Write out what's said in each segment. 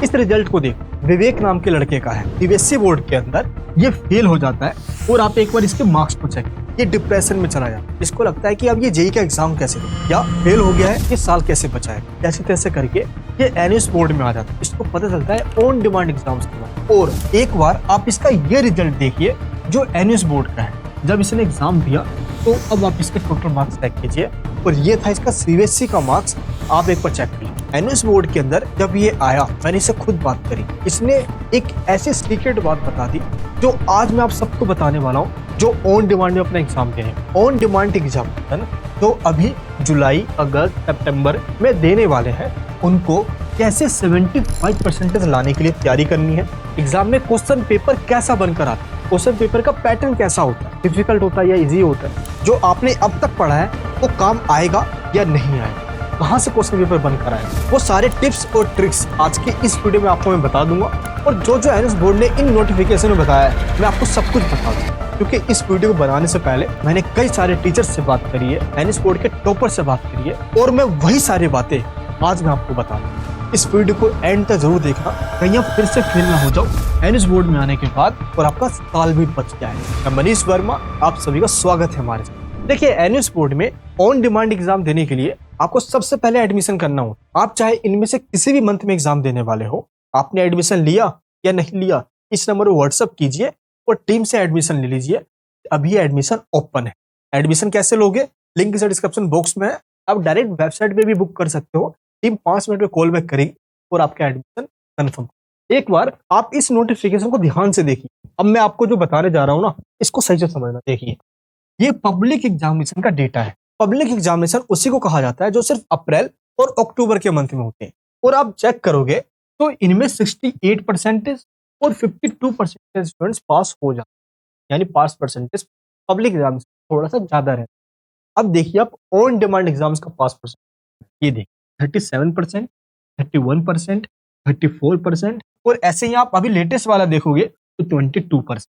इस रिजल्ट को देखो, विवेक नाम के लड़के का है, सीबीएसई बोर्ड के अंदर ये फेल हो जाता है और आप एक बार इसके मार्क्स को चेक, ये डिप्रेशन में चला जाता है। इसको लगता है कि अब ये जेई का एग्जाम कैसे दे, या फेल हो गया है, ये साल कैसे बचाएगा, कैसे कैसे करके ये एनएस बोर्ड में आ जाता है। इसको पता चलता है ऑन डिमांड एग्जाम्स के बाद। और एक बार आप इसका ये रिजल्ट देखिए जो एनएस बोर्ड का है, जब इसने एग्जाम दिया तो अब आप इसके टोटल मार्क्स चेक कीजिए, और ये था इसका सीबीएसई का मार्क्स, आप एक बार चेक कीजिए। एनएस बोर्ड के अंदर जब ये आया, मैंने इससे खुद बात करी, इसने एक ऐसी सीक्रेट बात बता दी जो आज मैं आप सबको बताने वाला हूँ, जो ऑन डिमांड में अपना एग्जाम दे रहे हैं। ऑन डिमांड एग्जाम है ना, तो अभी जुलाई, अगस्त, सितंबर में देने वाले हैं, उनको कैसे 75% लाने के लिए तैयारी करनी है। एग्जाम में क्वेश्चन पेपर कैसा बनकर आता है, क्वेश्चन पेपर का पैटर्न कैसा होता है, डिफिकल्ट होता है या इजी होता है, जो आपने अब तक पढ़ा है वो काम आएगा या नहीं आएगा, कहाँ से क्वेश्चन पेपर बनकर आएगा, वो सारे टिप्स और ट्रिक्स आज के इस वीडियो में आपको मैं बता दूंगा। और जो एनएस बोर्ड ने इन नोटिफिकेशन में बताया है, मैं आपको सब कुछ बता दूंगा, क्योंकि इस वीडियो को बनाने से पहले मैंने कई सारे टीचर्स से बात करी है, एनएस बोर्ड के टॉपर से बात करी है, और मैं वही सारी बातें आज मैं आपको बता दूंगा। इस वीडियो को एंड तक जरूर देखना, कहीं आप फिर से फेल ना हो जाओ एनएस बोर्ड में आने के बाद और आपका साल भी बच जाए। मैं मनीष वर्मा, आप सभी का स्वागत है हमारे साथ। देखिए, एनएस बोर्ड में ऑन डिमांड एग्जाम देने के लिए आपको सबसे पहले एडमिशन करना हो। आप चाहे इनमें से किसी भी मंथ में एग्जाम देने वाले हो, आपने एडमिशन लिया या नहीं लिया, इस नंबर पर व्हाट्सअप कीजिए और टीम से एडमिशन ले लीजिए। अभी एडमिशन ओपन है। एडमिशन कैसे लोगे, लिंक इस डिस्क्रिप्शन बॉक्स में है। आप डायरेक्ट वेबसाइट पे भी बुक कर सकते हो, टीम 5 मिनट में कॉल बैक करेगी और आपका एडमिशन कंफर्म। एक बार आप इस नोटिफिकेशन को ध्यान से देखिए। अब मैं आपको जो बताने जा रहा हूँ ना, इसको सही से समझना। देखिए, ये पब्लिक एग्जामिनेशन का डेटा है। पब्लिक एग्जामिनेशन उसी को कहा जाता है जो सिर्फ अप्रैल और अक्टूबर के मंथ में होते हैं। और आप चेक करोगे तो इनमें 68% और 52% स्टूडेंट्स पास हो जाते हैं, यानी पास परसेंटेज पब्लिक एग्जाम से थोड़ा सा ज्यादा रहता है। अब देखिए आप ऑन डिमांड एग्जाम्स का पास परसेंट, ये देखिए 37%, 31%, 34%, और ऐसे ही आप अभी लेटेस्ट वाला देखोगे तो 22%।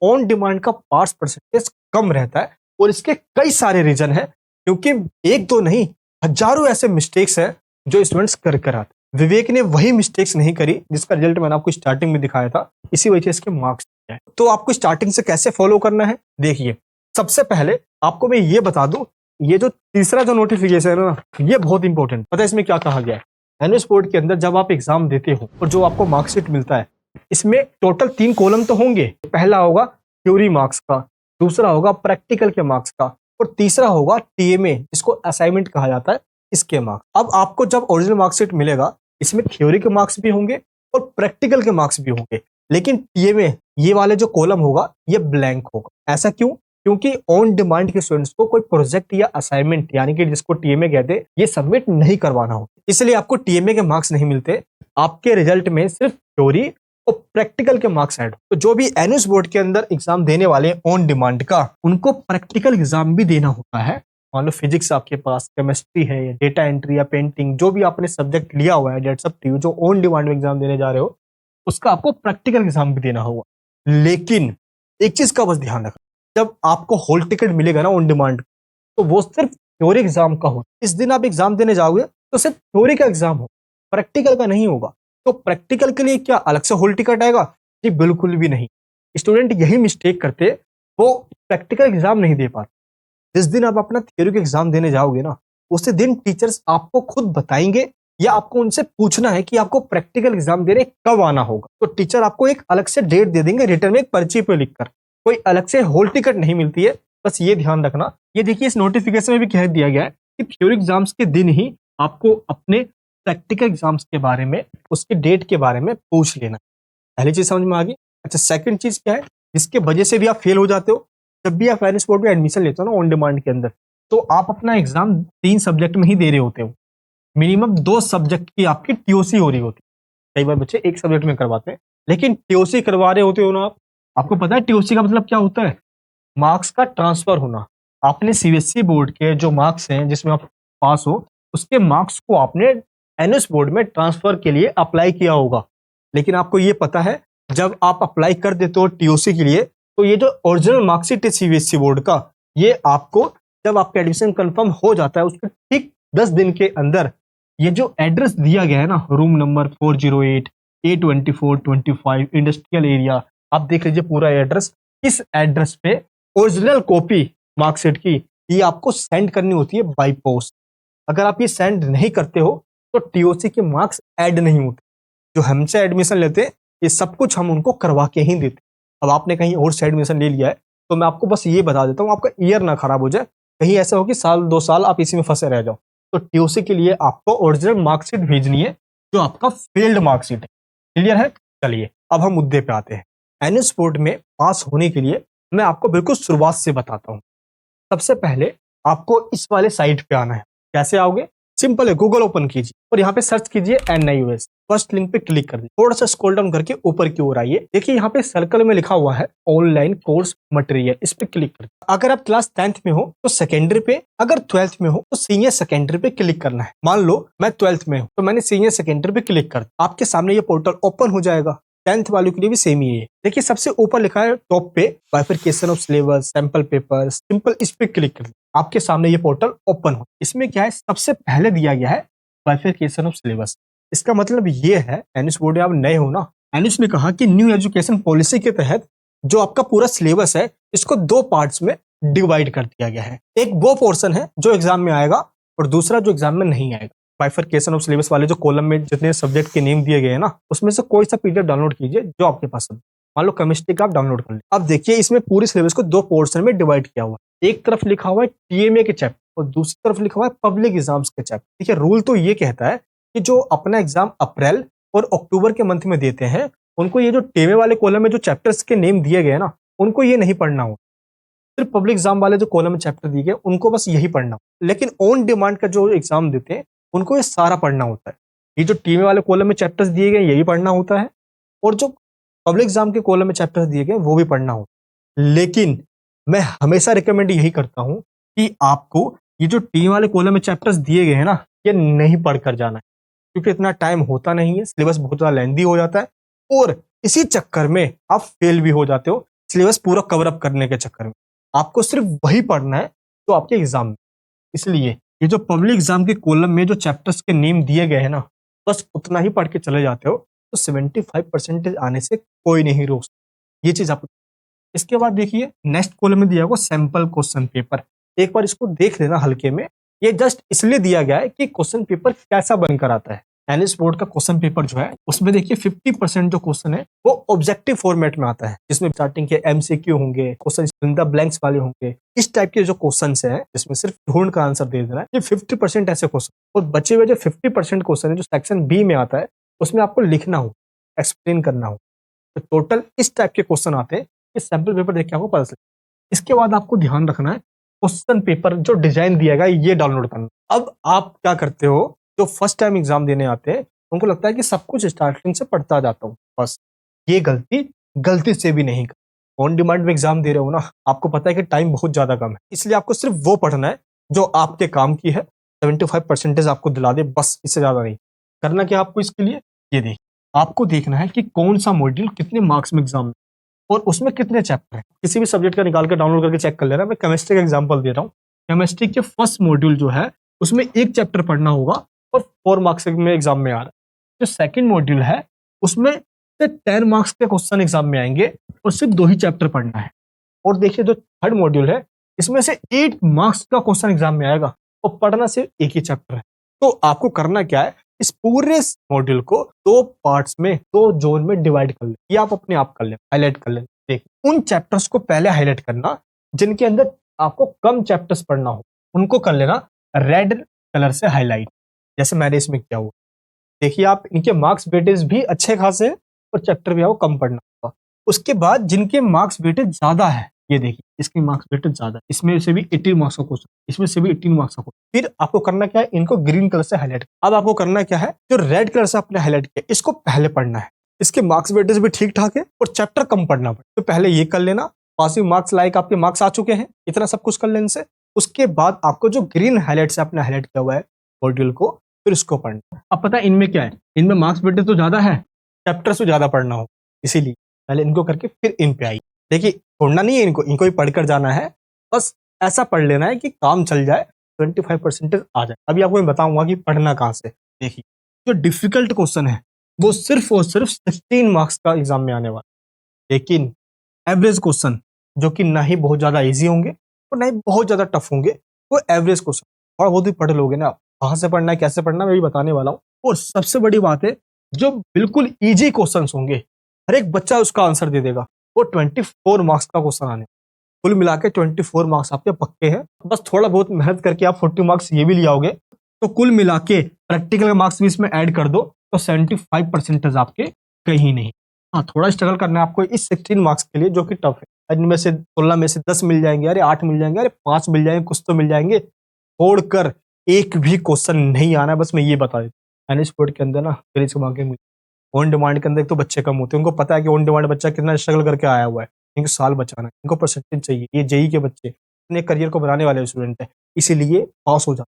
ऑन डिमांड का पास परसेंटेज कम रहता है, और इसके कई सारे रीजन है, क्योंकि एक दो नहीं, हजारों ऐसे मिस्टेक्स हैं जो स्टूडेंट्स कर आते। विवेक ने वही मिस्टेक्स नहीं करी जिसका रिजल्ट मैंने आपको स्टार्टिंग में दिखाया था, इसी वजह से इसके मार्क्स है। तो आपको स्टार्टिंग से कैसे फॉलो करना है, देखिए। सबसे पहले आपको मैं ये बता दूं, ये जो तीसरा जो नोटिफिकेशन है ना, ये बहुत इंपॉर्टेंट। पता है इसमें क्या कहा गया है? एनएस बोर्ड के अंदर जब आप एग्जाम देते हो और जो आपको मार्कशीट मिलता है, इसमें टोटल 3 कॉलम तो होंगे। पहला होगा थ्योरी मार्क्स का, दूसरा होगा प्रैक्टिकल के मार्क्स का, और तीसरा होगा टीएमए, जिसको असाइनमेंट कहा जाता है, इसके मार्क्स। अब आपको जब ओरिजिनल मार्कशीट मिलेगा, इसमें थ्योरी के मार्क्स भी होंगे और प्रैक्टिकल के मार्क्स भी होंगे, लेकिन टीएमए ये वाले जो कॉलम होगा ये ब्लैंक होगा। ऐसा क्यों? क्योंकि ऑन डिमांड के स्टूडेंट्स को कोई प्रोजेक्ट या असाइनमेंट, यानी कि जिसको टीएमए कहते हैं, ये सबमिट नहीं करवाना होता, इसलिए आपको टीएमए के मार्क्स नहीं मिलते। आपके रिजल्ट में सिर्फ थ्योरी और प्रैक्टिकल के मार्क्स ऐड। तो जो भी एनएस बोर्ड के अंदर एग्जाम देने वाले हैं ऑन डिमांड का, उनको प्रैक्टिकल एग्जाम भी देना होता है। मान लो फिजिक्स आपके पास, केमिस्ट्री है, डेटा एंट्री या पेंटिंग, जो भी आपने सब्जेक्ट लिया हुआ है, दैट्स अप टू यू, जो ऑन डिमांड में एग्जाम देने जा रहे हो, उसका आपको प्रैक्टिकल एग्जाम भी देना होगा। लेकिन एक चीज का बस ध्यान रखना, जब आपको हॉल टिकट मिलेगा ना ऑन डिमांड, तो वो सिर्फ थ्योरी एग्जाम का हो। इस दिन आप एग्जाम देने जाओगे तो सिर्फ थ्योरी का एग्जाम हो, प्रैक्टिकल का नहीं होगा। तो प्रैक्टिकल के लिए क्या अलग से हॉल टिकट आएगा? जी बिल्कुल भी नहीं। स्टूडेंट यही मिस्टेक करते, वो प्रैक्टिकल एग्जाम नहीं दे पाते। जिस दिन आप अपना थ्योरी का एग्जाम देने जाओगे ना, उसी दिन टीचर्स आपको खुद बताएंगे, या आपको उनसे पूछना है कि आपको प्रैक्टिकल एग्जाम देने कब आना होगा। तो टीचर आपको एक अलग से डेट दे देंगे रिटर्न में, एक पर्ची पे लिखकर। कोई अलग से हॉल टिकट नहीं मिलती है, बस ये ध्यान रखना। ये देखिए, इस नोटिफिकेशन में भी कह दिया गया है कि थ्योरी एग्जाम्स के दिन ही आपको अपने प्रैक्टिकल एग्जाम्स के बारे में, उसके डेट के बारे में पूछ लेना। पहली चीज समझ में आ गई। अच्छा, सेकंड चीज क्या है जिसके वजह से भी आप फेल हो जाते हो? जब भी आप एनएस बोर्ड में एडमिशन लेते हो ना ऑन डिमांड के अंदर, तो आप अपना एग्जाम 3 सब्जेक्ट में ही दे रहे होते हो। मिनिमम 2 सब्जेक्ट की आपकी टीओसी हो रही होती है। कई बार बच्चे एक सब्जेक्ट में करवाते हैं, लेकिन टीओसी करवा रहे होते हो ना आप। आपको पता है टीओसी का मतलब क्या होता है? मार्क्स का ट्रांसफर होना। आपने सीबीएसई बोर्ड के जो मार्क्स हैं जिसमें आप पास हो, उसके मार्क्स को आपने एनएस बोर्ड में ट्रांसफर के लिए अप्लाई किया होगा। लेकिन आपको ये पता है, जब आप अप्लाई कर देते हो टीओसी के लिए, तो ये जो ओरिजिनल मार्कशीट है सीबीएसई बोर्ड का, ये आपको जब आपका एडमिशन कंफर्म हो जाता है, उसके ठीक 10 दिन के अंदर ये जो एड्रेस दिया गया है ना, room number 408 A24 25 industrial area, आप देख लीजिए पूरा एड्रेस। इस एड्रेस पे ओरिजिनल कॉपी मार्कशीट की ये आपको सेंड करनी होती है बाय पोस्ट। अगर आप ये सेंड नहीं करते हो तो टीओसी के मार्क्स ऐड नहीं होते। जो हमसे एडमिशन लेते हैं ये सब कुछ हम उनको करवा के ही देते। अब आपने कहीं और से एडमिशन ले लिया है तो मैं आपको बस ये बता देता हूँ, आपका ईयर ना खराब हो जाए, कहीं ऐसा हो कि साल 2 साल आप इसी में फंसे रह जाओ। तो टीओसी के लिए आपको ओरिजिनल मार्कशीट भेजनी है जो आपका फेल्ड मार्कशीट है। क्लियर है? चलिए अब हम मुद्दे पे आते हैं। एनएस बोर्ड में पास होने के लिए मैं आपको बिल्कुल शुरुआत से बताता हूँ। सबसे पहले आपको इस वाले साइट पे आना है। कैसे आओगे? सिंपल है, गूगल ओपन कीजिए और यहाँ पे सर्च कीजिए NIOS। फर्स्ट लिंक पे क्लिक कर दीजिए, थोड़ा सा स्क्रॉल डाउन करके ऊपर की ओर आइए। देखिए यहाँ पे सर्कल में लिखा हुआ है ऑनलाइन कोर्स मटेरियल, इस पे क्लिक कर। अगर आप क्लास 10th में हो तो सेकेंडरी पे, अगर 12th में हो तो सीनियर सेकेंडरी पे क्लिक करना है। मान लो मैं 12th में हूँ तो मैंने सीनियर सेकेंडरी पे क्लिक कर, आपके सामने ये पोर्टल ओपन हो जाएगा। 10th वालों के लिए भी सेम ही है। देखिए सबसे ऊपर लिखा है टॉप पे bifurcation of syllabus, sample paper, simple, इस पे क्लिक कर, आपके सामने ये पोर्टल ओपन हो। इसमें क्या है, सबसे पहले दिया गया है बाइफरकेशन ऑफ सिलेबस। इसका मतलब ये है, एनएस बोर्ड आप नए हो ना, एनएस ने कहा कि न्यू एजुकेशन पॉलिसी के तहत जो आपका पूरा सिलेबस है इसको 2 पार्ट्स में डिवाइड कर दिया गया है। एक वो पोर्शन है जो एग्जाम में आएगा और दूसरा जो एग्जाम में नहीं आएगा। बाइफरकेशन ऑफ सिलेबस वाले जो कॉलम में जितने सब्जेक्ट के नेम दिए गए हैं ना, उसमें से कोई सा पीडीएफ डाउनलोड कीजिए जो आपके पास है। मान लो केमिस्ट्री का आप डाउनलोड कर ले। अब देखिए इसमें पूरी सिलेबस को 2 पोर्शन में डिवाइड किया हुआ है। एक तरफ लिखा हुआ है टीएमए के चैप्टर और दूसरी तरफ लिखा हुआ है पब्लिक एग्जाम्स के चैप्टर। देखिए रूल तो ये कहता है कि जो अपना एग्जाम अप्रैल और अक्टूबर के मंथ में देते हैं उनको ये जो टीएमए वाले कॉलम में जो चैप्टर्स के नेम दिए गए ना, उनको ये नहीं पढ़ना हो। सिर्फ पब्लिक एग्जाम वाले जो कॉलम में चैप्टर दिए गए उनको बस यही पढ़ना हो। लेकिन ऑन डिमांड का जो एग्जाम देते हैं उनको ये सारा पढ़ना होता है। ये जो टीएमए वाले कॉलम में चैप्टर्स दिए गए यही पढ़ना होता है और जो पब्लिक एग्जाम के कॉलम में चैप्टर्स दिए गए वो भी पढ़ना होता है। लेकिन मैं हमेशा रिकमेंड यही करता हूं कि आपको ये जो टीम वाले कॉलम में चैप्टर्स दिए गए हैं ना, ये नहीं पढ़कर जाना है, क्योंकि इतना टाइम होता नहीं है, सिलेबस बहुत ज्यादा लेंदी हो जाता है और इसी चक्कर में आप फेल भी हो जाते हो। सिलेबस पूरा कवर अप करने के चक्कर में आपको सिर्फ वही पढ़ना है तो आपके एग्जाम में। इसलिए ये जो पब्लिक एग्जाम के कॉलम में जो चैप्टर्स के नेम दिए गए हैं ना, बस उतना ही पढ़ के चले जाते हो तो 75% आने से कोई नहीं रोक सकता। ये चीज आप। इसके बाद देखिए नेक्स्ट कॉलम में दिया हुआ सैंपल क्वेश्चन पेपर। एक बार इसको देख लेना हल्के में, ये जस्ट इसलिए दिया गया है कि क्वेश्चन पेपर कैसा बनकर आता है। एनएस बोर्ड का क्वेश्चन पेपर जो है उसमें देखिए 50% जो क्वेश्चन है वो ऑब्जेक्टिव फॉर्मेट में आता है, जिसमें स्टार्टिंग के एमसीक्यू होंगे, क्वेश्चन इन द ब्लैंक्स वाले होंगे। इस टाइप के जो क्वेश्चन है जिसमें सिर्फ ढूंढ का आंसर दे देना है, ये 50% ऐसे क्वेश्चन। और बचे हुए जो 50% क्वेश्चन है जो सेक्शन बी में आता है उसमें आपको लिखना हो, एक्सप्लेन करना हो। तो टोटल इस टाइप के क्वेश्चन आते हैं। इस सैंपल पेपर देख के आपको पता चले। इसके बाद आपको ध्यान रखना है क्वेश्चन पेपर जो डिजाइन दिया गया ये डाउनलोड करना। अब आप क्या करते हो, जो फर्स्ट टाइम एग्जाम देने आते हैं उनको लगता है कि सब कुछ स्टार्टिंग से पढ़ता जाता हूँ, बस ये गलती से भी नहीं कर। ऑन डिमांड में एग्जाम दे रहे हो ना, आपको पता है कि टाइम बहुत ज्यादा कम है, इसलिए आपको सिर्फ वो पढ़ना है जो आपके काम की है। 75% आपको दिला दे, बस इससे ज्यादा नहीं करना। क्या आपको इसके लिए ये देखिए, आपको देखना है कि कौन सा मॉड्यूल कितने मार्क्स में एग्जाम में और उसमें कितने चैप्टर हैं। किसी भी सब्जेक्ट का निकाल कर डाउनलोड करके चेक कर लेना। मैं केमिस्ट्री का एग्जांपल दे रहा हूँ। केमिस्ट्री के फर्स्ट मॉड्यूल जो है उसमें एक चैप्टर पढ़ना होगा और 4 मार्क्स में एग्जाम में आ रहा है। जो सेकंड मॉड्यूल है उसमें से 10 मार्क्स के क्वेश्चन एग्जाम में आएंगे और सिर्फ 2 ही चैप्टर पढ़ना है। और देखिए जो थर्ड मॉड्यूल है इसमें से 8 मार्क्स का क्वेश्चन एग्जाम में आएगा और पढ़ना सिर्फ एक ही चैप्टर है। तो आपको करना क्या है, इस पूरे मॉड्यूल को 2 पार्ट्स में, 2 जोन में डिवाइड कर ले। ये आप अपने आप कर ले, हाईलाइट कर ले। देखिए उन चैप्टर्स को पहले हाईलाइट करना जिनके अंदर आपको कम चैप्टर्स पढ़ना हो, उनको कर लेना रेड कलर से हाईलाइट, जैसे मैंने इसमें किया हुआ। देखिए आप इनके मार्क्स वेटेज भी अच्छे खासे हैं और चैप्टर भी आपको कम पढ़ना होगा। उसके बाद जिनके मार्क्स वेटेज ज्यादा है, ये देखिए इसके मार्क्स वेटेज ज्यादा, इसमें से भी 18 मार्क्स का क्वेश्चन, इसमें से भी 18 मार्क्स का क्वेश्चन। फिर आपको करना क्या है, इनको ग्रीन कलर से हाईलाइट। अब आपको करना क्या है, जो रेड कलर से आपने हाईलाइट किया इसको पहले पढ़ना है। इसके मार्क्स वेटेज भी ठीक ठाक है और चैप्टर कम पढ़ना पड़े, तो पहले ये कर लेना। पासिंग मार्क्स लाइक आपके मार्क्स आ चुके हैं, इतना सब कुछ कर लेने से उसके बाद आपको जो ग्रीन हाईलाइट से आपने हाईलाइट किया हुआ है मॉड्यूल को, फिर उसको पढ़ना। अब पता है इनमें क्या है, इनमें मार्क्स वेटेज तो ज्यादा है, चैप्टर से ज्यादा पढ़ना हो, इसीलिए पहले इनको करके फिर इन पे आई। देखिए छोड़ना नहीं है इनको ही पढ़कर जाना है, बस ऐसा पढ़ लेना है कि काम चल जाए, 25% आ जाए। अभी आपको मैं बताऊंगा कि पढ़ना कहाँ से। देखिए जो डिफिकल्ट क्वेश्चन है वो सिर्फ और सिर्फ 16 मार्क्स का एग्जाम में आने वाला है। लेकिन एवरेज क्वेश्चन जो कि ना ही बहुत ज्यादा इजी होंगे और ना ही बहुत ज्यादा टफ होंगे, वो एवरेज क्वेश्चन थोड़ा बहुत भी पढ़ लोगे ना आप, कहाँ से पढ़ना है कैसे पढ़ना है मैं भी बताने वाला हूँ। और सबसे बड़ी बात है, जो बिल्कुल इजी क्वेश्चन होंगे हर एक बच्चा उसका आंसर दे देगा, वो 24 मार्क्स का क्वेश्चन आने, कुल मिला के 24 मार्क्स आपके पक्के हैं। बस थोड़ा बहुत मेहनत करके आप 40 मार्क्स ये भी ले आओगे, तो कुल मिला के प्रैक्टिकल मार्क्स भी इसमें ऐड कर दो तो 75% आपके कहीं नहीं। हाँ, थोड़ा स्ट्रगल करना है आपको इस 16 मार्क्स के लिए, जो कि टफ है। इनमें से 16 में से 10 मिल जाएंगे, अरे 8 मिल जाएंगे, अरे 5 मिल जाएंगे, कुछ तो मिल जाएंगे, छोड़कर एक भी क्वेश्चन नहीं आना है। बस मैं ये बता देता हूँ, एनएस बोर्ड के अंदर ना ग्रेस को मांगे ऑन डिमांड के अंदर एक तो बच्चे कम होते हैं, उनको पता है कि ऑन डिमांड बच्चा कितना स्ट्रगल करके आया हुआ है, इनको साल बचाना है, इनको परसेंटेज चाहिए। ये जेई के बच्चे अपने करियर को बनाने वाले स्टूडेंट है, इसीलिए पास हो जाते।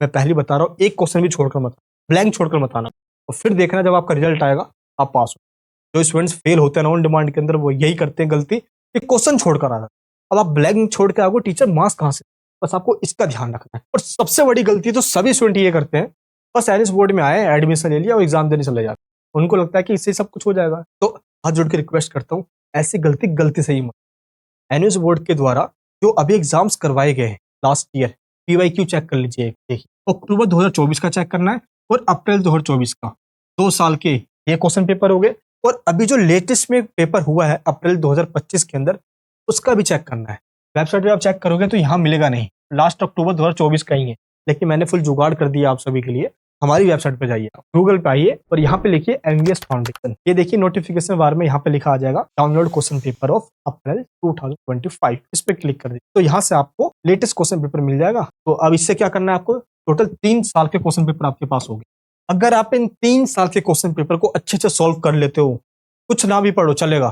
मैं पहले बता रहा हूँ, एक क्वेश्चन भी छोड़कर मत, ब्लैंक छोड़कर मत आना, और फिर देखना जब आपका रिजल्ट आएगा आप पास हो। जो स्टूडेंट्स फेल होते हैं ना ऑन डिमांड के अंदर, वो यही करते हैं गलती कि क्वेश्चन छोड़कर आना। अब आप ब्लैंक छोड़ के आओगे, टीचर मार्क्स कहाँ से? बस आपको इसका ध्यान रखना है। और सबसे बड़ी गलती तो सभी स्टूडेंट ये करते हैं, बस एनएस बोर्ड में आए, एडमिशन ले लिया और एग्जाम देने चले जाते हैं, उनको लगता है कि इससे सब कुछ हो जाएगा। तो हाथ जोड़ के रिक्वेस्ट करता हूँ, ऐसी गलती से ही मत। एनएस बोर्ड के द्वारा जो अभी एग्जाम्स करवाए गए हैं लास्ट ईयर, पीवाईक्यू चेक कर लीजिए, देखिए अक्टूबर 2024 का चेक करना है और अप्रैल 2024 का, 2 साल के ये क्वेश्चन पेपर हो गए। और अभी जो लेटेस्ट में पेपर हुआ है अप्रैल 2025 के अंदर, उसका भी चेक करना है। वेबसाइट पे आप चेक करोगे तो यहाँ मिलेगा नहीं, लास्ट अक्टूबर 2024 का ही है, लेकिन मैंने फुल जुगाड़ कर दिया आप सभी के लिए। हमारी वेबसाइट पे जाइए, आप गूगल पे आइए और यहाँ पे लिखिए एमवीएस फाउंडेशन, ये देखिए नोटिफिकेशन बार में यहाँ पे लिखा आ जाएगा download question paper of April 2025, इस पे क्लिक कर दीजिए तो यहाँ से आपको लेटेस्ट क्वेश्चन पेपर मिल जाएगा। तो अब इससे क्या करना है आपको, टोटल 3 साल के क्वेश्चन पेपर आपके पास होंगे। अगर आप इन 3 साल के क्वेश्चन पेपर को अच्छे से सॉल्व कर लेते हो, कुछ ना भी पढ़ो चलेगा,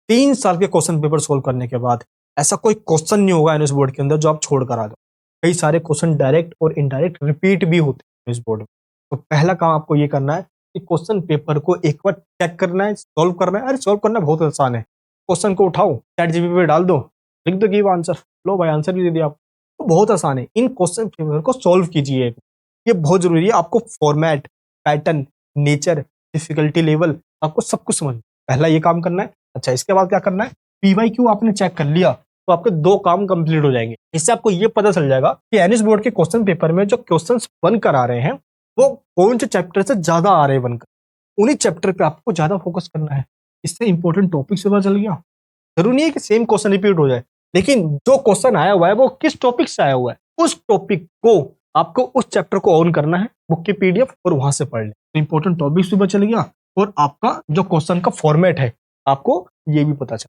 3 साल के क्वेश्चन पेपर सोल्व करने के बाद ऐसा कोई क्वेश्चन नहीं होगा एनएस बोर्ड के अंदर जो आप छोड़ कर आ जाओ। कई सारे क्वेश्चन डायरेक्ट और इनडायरेक्ट रिपीट भी होते हैं एनएस बोर्ड में। तो पहला काम आपको ये करना है कि क्वेश्चन पेपर को एक बार चेक करना है, सॉल्व करना है। अरे सॉल्व करना बहुत आसान है, क्वेश्चन को उठाओ, चैट जीपीटी पे डाल दो, लिख दो गिव आंसर, लो भाई आंसर भी दे दिया आपको। तो बहुत आसान है, इन क्वेश्चन पेपर को सॉल्व कीजिए, ये बहुत जरूरी है। आपको format, pattern, nature, difficulty level, आपको सब कुछ समझ, पहला ये काम करना है। अच्छा, इसके बाद क्या करना है, पीवाईक्यू आपने चेक कर लिया तो आपके 2 काम कंप्लीट हो जाएंगे। इससे आपको ये पता चल जाएगा कि एनएस बोर्ड के क्वेश्चन पेपर में जो क्वेश्चंस बनकर आ रहे हैं वो कौन से चैप्टर से ज्यादा आ रहे हैं बनकर, उन्हीं चैप्टर पे आपको ज्यादा फोकस करना है। इससे इंपॉर्टेंट टॉपिक से पता चल गया। जरूरी नहीं है कि सेम क्वेश्चन रिपीट हो जाए, लेकिन जो क्वेश्चन आया हुआ है वो किस टॉपिक से आया हुआ है, उस टॉपिक को आपको उस चैप्टर को ऑन करना है बुक की पीडीएफ और वहां से पढ़ ले, तो इंपॉर्टेंट टॉपिक्स भी पता चल गया और आपका जो क्वेश्चन का फॉर्मेट है आपको ये भी पता चल।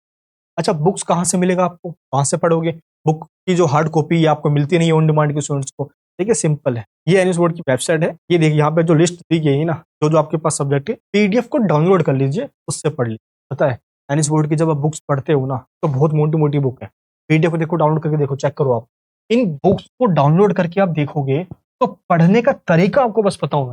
अच्छा, बुक्स कहाँ से मिलेगा आपको, कहाँ से पढ़ोगे? बुक की जो हार्ड कॉपी ये आपको मिलती नहीं है ऑन डिमांड के स्टूडेंट्स को। देखिए सिंपल है, ये एनएस बोर्ड की वेबसाइट है, ये देखिए यहाँ पे जो लिस्ट दी गई है ना, जो जो आपके पास सब्जेक्ट है, पीडीएफ को डाउनलोड कर लीजिए, उससे पढ़ लीजिए। पता है एनएस बोर्ड की जब आप बुक्स पढ़ते हो ना तो बहुत मोटी मोटी बुक है, पीडीएफ को देखो, डाउनलोड करके देखो, चेक करो आप। इन बुक्स को डाउनलोड करके आप देखोगे तो पढ़ने का तरीका आपको बस पता होगा,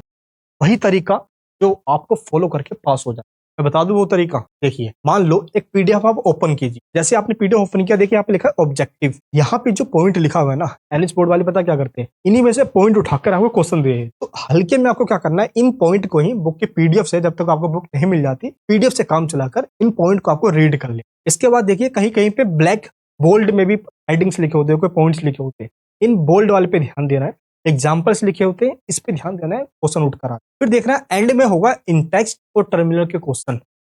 वही तरीका जो आपको फॉलो करके पास हो जाए। मैं बता दूं वो तरीका, देखिए मान लो एक पीडीएफ आप ओपन कीजिए, जैसे आपने पीडीएफ ओपन किया, देखिए यहाँ पे लिखा है ऑब्जेक्टिव, यहाँ पे जो पॉइंट लिखा हुआ है ना, एनएस बोर्ड वाले पता क्या करते हैं, इन्हीं में से पॉइंट उठाकर आपको क्वेश्चन दे। तो हल्के में आपको क्या करना है, इन पॉइंट को ही बुक की पीडीएफ से, जब तक आपको बुक नहीं मिल जाती, पीडीएफ से काम चलाकर इन पॉइंट को आपको रीड कर ले। इसके बाद देखिए कहीं कहीं पे ब्लैक बोल्ड में भी हेडिंग्स लिखे होते हैं, कोई पॉइंट्स लिखे होते हैं, इन बोल्ड वाले पे ध्यान देना है, एग्जाम्पल्स लिखे होते हैं इस पे ध्यान देना है, क्वेश्चन उठ कर। फिर देखना है एंड में होगा इन टेक्स्ट और टर्मिनल के क्वेश्चन।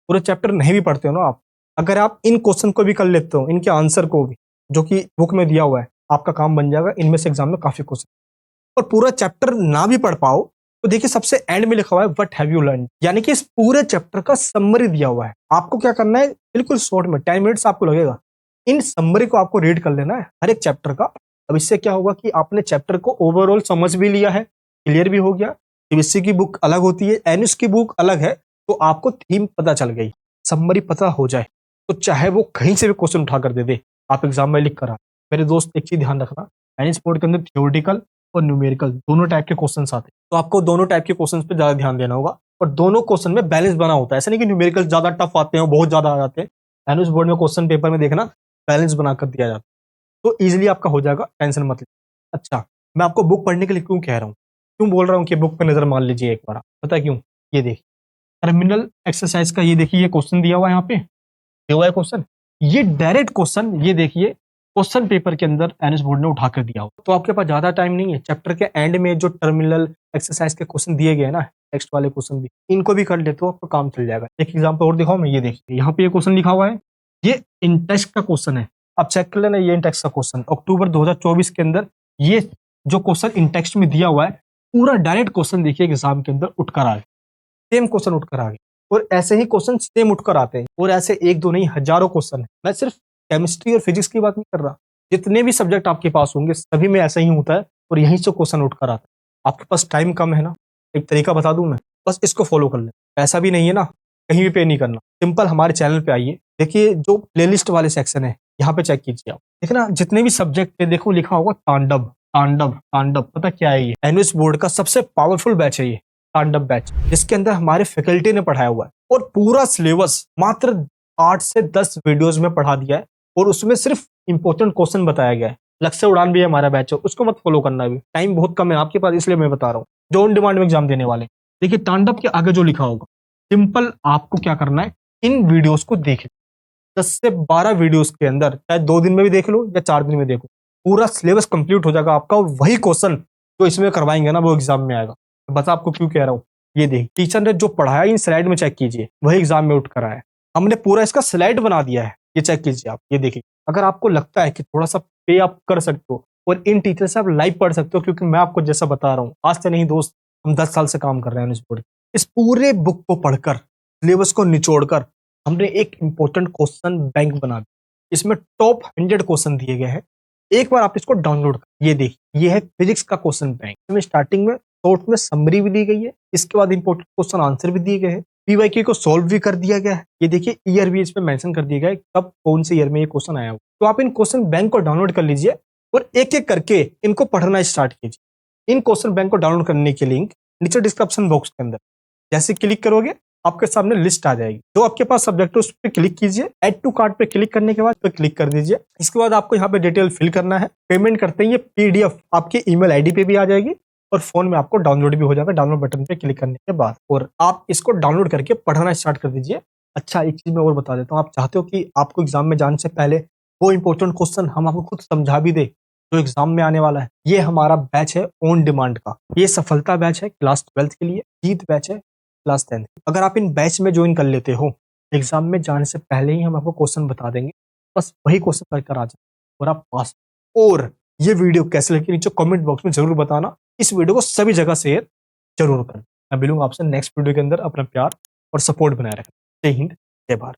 पूरे चैप्टर नहीं भी पढ़ते हो ना आप, अगर आप इन क्वेश्चन को भी कर लेते हो, इनके आंसर को भी जो कि बुक में दिया हुआ है, आपका काम बन जाएगा। इनमें से एग्जाम में काफी क्वेश्चन, और पूरा चैप्टर ना भी पढ़ पाओ तो देखिए सबसे एंड में लिखा हुआ है व्हाट हैव यू लर्न, यानी कि इस पूरे चैप्टर का समरी दिया हुआ है। आपको क्या करना है, बिल्कुल शॉर्ट में 10 मिनट्स आपको लगेगा, इन समरी को आपको रीड कर लेना है हर एक चैप्टर का। अब इससे क्या होगा कि आपने चैप्टर को ओवरऑल समझ भी लिया है, क्लियर भी हो गया। सीबीएसई की बुक अलग होती है, एनएस की बुक अलग है, तो आपको थीम पता चल गई, समरी पता हो जाए तो चाहे वो कहीं से भी क्वेश्चन उठा कर दे दे, आप एग्जाम में लिख कर आ। मेरे दोस्त एक चीज ध्यान रखना, एनएस बोर्ड के अंदर थियोरिटिकल और न्यूमेरिकल दोनों टाइप के क्वेश्चन आते हैं, तो आपको दोनों टाइप के क्वेश्चन पे ज्यादा ध्यान देना होगा। और दोनों क्वेश्चन में बैलेंस बना होता है, ऐसा नहीं कि न्यूमेरिकल ज्यादा टफ आते हैं, बहुत ज्यादा आ जाते हैं। एनएस बोर्ड में क्वेश्चन पेपर में देखना बैलेंस बनाकर दिया जाता है, तो इजीली आपका हो जाएगा, टेंशन मत लीजिए। अच्छा, मैं आपको बुक पढ़ने के लिए क्यों कह रहा हूँ, क्यों बोल रहा हूँ कि बुक पे नजर मार लीजिए एक बार, पता है क्यों? ये देखिए टर्मिनल एक्सरसाइज का ये देखिए, ये क्वेश्चन दिया हुआ है, यहाँ पे दिया हुआ है क्वेश्चन। ये डायरेक्ट क्वेश्चन, ये देखिए क्वेश्चन पेपर के अंदर एनएस बोर्ड ने उठा कर दिया हो। तो आपके पास ज्यादा टाइम नहीं है, चैप्टर के एंड में जो टर्मिनल एक्सरसाइज के क्वेश्चन दिए गए ना, टेक्स्ट वाले क्वेश्चन भी, इनको भी कर लेते हो, आपका काम चल जाएगा। एक एग्जाम्पल और दिखाओ मैं, ये देखिए यहाँ पे ये क्वेश्चन लिखा हुआ है, ये इंटेक्स्ट का क्वेश्चन है। आप चेक कर लेना, ये इंटेक्स्ट का क्वेश्चन अक्टूबर 2024 के अंदर, ये जो क्वेश्चन इंटेक्स्ट में दिया हुआ है, पूरा डायरेक्ट क्वेश्चन देखिए एग्जाम के अंदर उठकर आ गया, सेम क्वेश्चन उठकर आ गया। और ऐसे ही क्वेश्चन सेम उठकर आते हैं, और ऐसे एक दो नहीं, हजारों क्वेश्चन है। मैं सिर्फ केमिस्ट्री और फिजिक्स की बात नहीं कर रहा, जितने भी सब्जेक्ट आपके पास होंगे सभी में ऐसा ही होता है, और यहीं से क्वेश्चन उठकर आता है। आपके पास टाइम कम है ना, एक तरीका बता दूं मैं, बस इसको फॉलो कर ले। ऐसा भी नहीं है ना, कहीं भी पे नहीं करना, सिंपल हमारे चैनल पे आइए, देखिए जो प्लेलिस्ट वाले सेक्शन है यहाँ पे चेक कीजिए आप, देखना जितने भी सब्जेक्ट पे देखो लिखा होगा तांडव तांडव तांडव। पता क्या है ये? एनएस बोर्ड का सबसे पावरफुल बैच है ये तांडव बैच, जिसके अंदर हमारे फैकल्टी ने पढ़ाया हुआ है, और पूरा सिलेबस मात्र 8 से 10 वीडियोस में पढ़ा दिया है, और उसमें सिर्फ इंपॉर्टेंट क्वेश्चन बताया गया है। लक्ष्य उड़ान भी है हमारा बैच है, उसको मत फॉलो करना, भी टाइम बहुत कम है आपके पास, इसलिए मैं बता रहा हूँ, जो ऑन डिमांड में एग्जाम देने वाले। देखिए तांडव के आगे जो लिखा होगा, सिंपल आपको क्या करना है, इन वीडियोस को देख 10 से 12 वीडियोस के अंदर, चाहे 2 दिन में भी देख लो या 4 दिन में देखो, पूरा सिलेबस कंप्लीट हो जाएगा आपका। वही क्वेश्चन जो इसमें करवाएंगे ना, वो एग्जाम में आएगा। बस आपको क्यों कह रहा हूँ, ये देख टीचर ने जो पढ़ाया इन स्लाइड में चेक कीजिए, वही एग्जाम में उठ कर आया। हमने पूरा इसका स्लाइड बना दिया है, ये चेक कीजिए आप, ये देखिए। अगर आपको लगता है कि थोड़ा सा पे आप कर सकते हो और इन टीचर से आप लाइव पढ़ सकते हो, क्योंकि मैं आपको जैसा बता रहा हूँ, आज से नहीं दोस्त, हम 10 साल से काम कर रहे हैं इस बोर्ड। इस पूरे बुक को पढ़कर, सिलेबस को निचोड़कर, हमने एक इंपॉर्टेंट क्वेश्चन बैंक बना दिया। इसमें टॉप 100 क्वेश्चन दिए गए हैं। एक बार आप इसको डाउनलोड कर, ये देखिए, ये है फिजिक्स का क्वेश्चन बैंक। इसमें स्टार्टिंग में शॉर्ट में समरी भी दी गई है, इसके बाद इंपॉर्टेंट क्वेश्चन आंसर भी दिए गए हैं, पीवाईक्यू को सॉल्व भी कर दिया गया है। ये देखिए ईयर भी इसमें मेंशन कर दिया गया है, कब कौन से ईयर में ये क्वेश्चन आया हो। तो आप इन क्वेश्चन बैंक को डाउनलोड कर लीजिए और एक एक करके इनको पढ़ना स्टार्ट कीजिए। इन क्वेश्चन बैंक को डाउनलोड करने की लिंक नीचे डिस्क्रिप्शन बॉक्स के अंदर, जैसे क्लिक करोगे आपके सामने लिस्ट आ जाएगी। जो आपके पास सब्जेक्ट है उस पर क्लिक कीजिए, ऐड टू कार्ट पे क्लिक करने के बाद पे क्लिक कर दीजिए। इसके बाद आपको यहाँ पे डिटेल फिल करना है, पेमेंट करते ही ये पीडीएफ आपके ईमेल आईडी पे भी आ जाएगी, और फोन में आपको डाउनलोड भी हो जाएगा, डाउनलोड बटन पे क्लिक करने के बाद। और आप इसको डाउनलोड करके पढ़ना स्टार्ट कर दीजिए। अच्छा, एक चीज मैं और बता देता हूँ, आप चाहते हो कि आपको एग्जाम में जाने से पहले वो इंपॉर्टेंट क्वेश्चन हम आपको खुद समझा भी दे जो एग्जाम में आने वाला है, ये हमारा बैच है ऑन डिमांड का। ये सफलता बैच है क्लास 12 के लिए, जीत बैच है क्लास 10। अगर आप इन बैच में ज्वाइन कर लेते हो, एग्जाम में जाने से पहले ही हम आपको क्वेश्चन बता देंगे, बस वही क्वेश्चन करकर आ जाए और आप पास। और ये वीडियो कैसे लगी नीचे कमेंट बॉक्स में जरूर बताना। इस वीडियो को सभी जगह शेयर जरूर करना। मैं मिलूंगा आपसे नेक्स्ट वीडियो के अंदर। अपना प्यार और सपोर्ट बनाए रखना। जय हिंद, जय भारत।